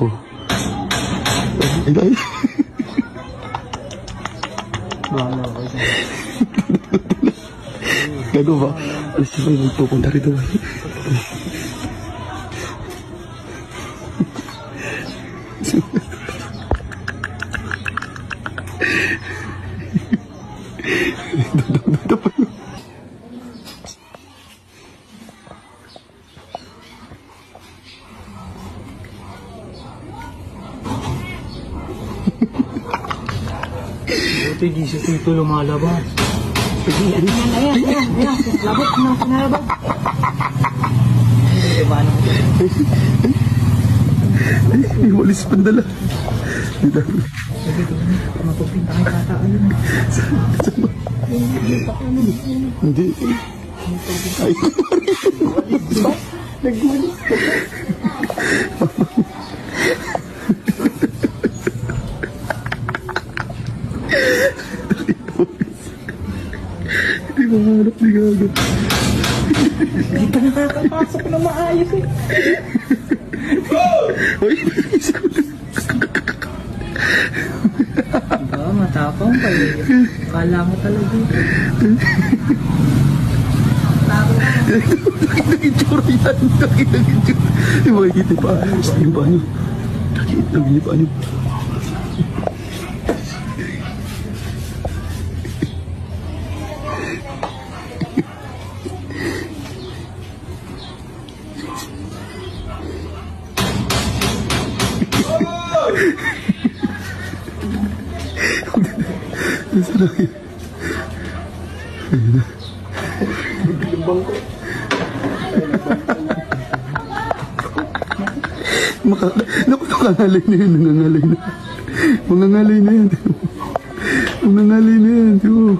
Oh. Ay. Bahala ko siya. Gago ba? Alis siya ba yung pupunta rito ba? Dito pa yun. Buti di si Tito lumalabas. Ayan. Labot na sinalabas. Ay, walis pandala. Dito. Mapupinta kay tata. Ayun. Hindi. Ay. Nagwalis. Hindi mahanap ni Gago. Hindi pa nakakapasok na maayos eh. Uy, Diba, matapang pa eh. Kala mo talaga. nag-itsura yan. Nag-itsura. Yung mga hiti pa. Yung pa nyo. Nag-hiti pa nyo. Nasa lang yun. Ayun na. Limbang ko. Naku, nangangalay na yun. Nangangalay na. Mangangalay na yan. Mangangalay na yan. Tiyo.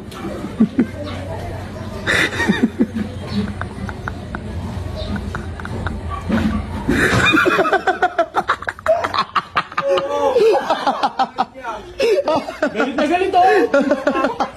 Galit na galit ako!